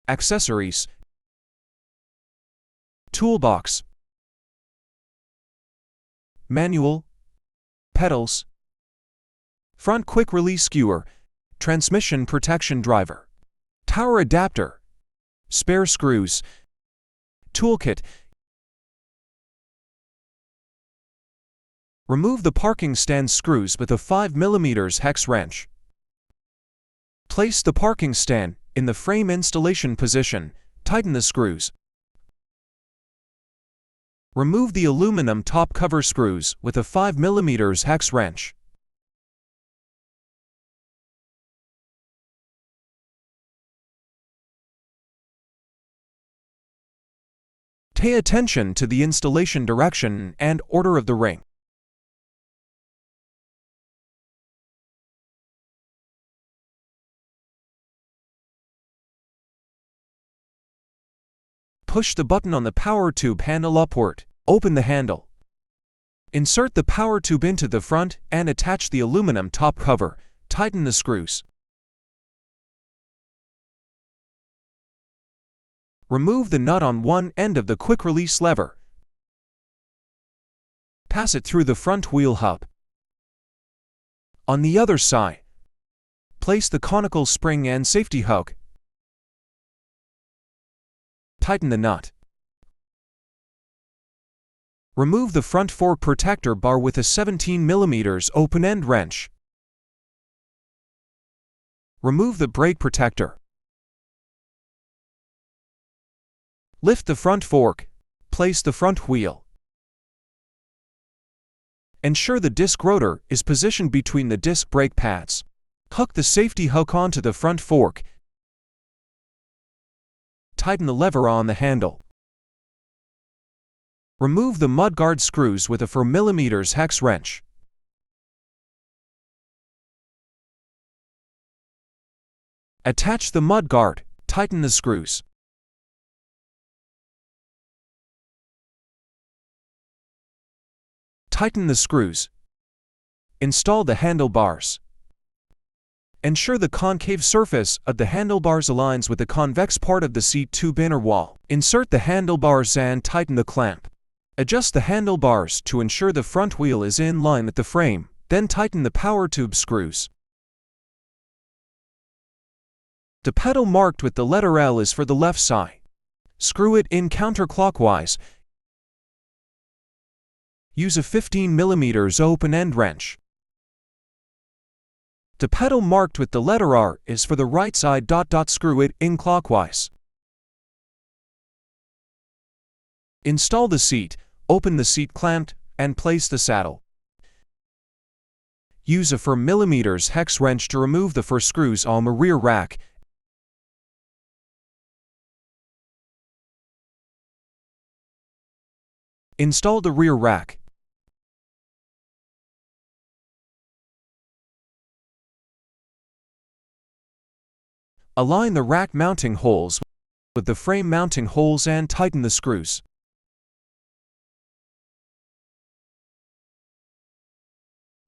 Accessories. Toolbox. Manual. Pedals. Front quick release skewer. Transmission protection driver. Tower adapter. Spare screws. Toolkit. Remove the parking stand screws with a 5mm hex wrench. Place the parking stand in the frame installation position. Tighten the screws. Remove the aluminum top cover screws with a 5mm hex wrench. Pay attention to the installation direction and order of the ring. Push the button on the power tube handle upward. Open the handle. Insert the power tube into the front and attach the aluminum top cover. Tighten the screws. Remove the nut on one end of the quick release lever. Pass it through the front wheel hub. On the other side, place the conical spring and safety hook. Tighten the nut. Remove the front fork protector bar with a 17mm open-end wrench. Remove the brake protector. Lift the front fork. Place the front wheel. Ensure the disc rotor is positioned between the disc brake pads. Hook the safety hook onto the front fork. Tighten the lever on the handle. Remove the mudguard screws with a 4mm hex wrench. Attach the mudguard. Tighten the screws. Tighten the screws. Install the handlebars. Ensure the concave surface of the handlebars aligns with the convex part of the seat tube inner wall. Insert the handlebars and tighten the clamp. Adjust the handlebars to ensure the front wheel is in line with the frame, then tighten the power tube screws. The pedal marked with the letter L is for the left side. Screw it in counterclockwise. Use a 15mm open-end wrench. The pedal marked with the letter R is for the right side. Screw it in clockwise. Install the seat, open the seat clamp, and place the saddle. Use a 4mm hex wrench to remove the 4 screws on the rear rack. Install the rear rack. Align the rack mounting holes with the frame mounting holes and tighten the screws.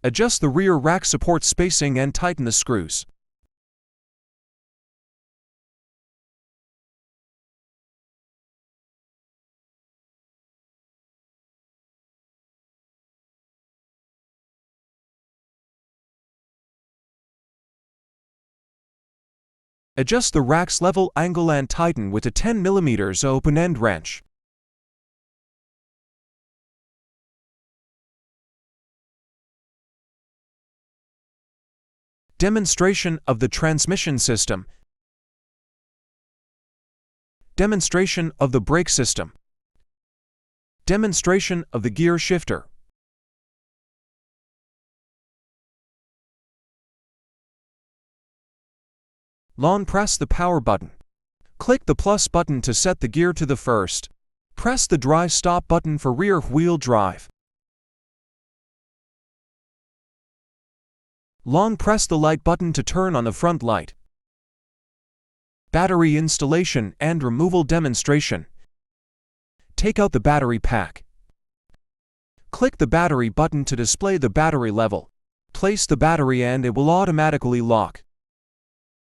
Adjust the rear rack support spacing and tighten the screws. Adjust the rack's level angle and tighten with a 10mm open-end wrench. Demonstration of the transmission system. Demonstration of the brake system. Demonstration of the gear shifter. Long press the power button. Click the plus button to set the gear to the first. Press the drive stop button for rear wheel drive. Long press the light button to turn on the front light. Battery installation and removal demonstration. Take out the battery pack. Click the battery button to display the battery level. Place the battery and it will automatically lock.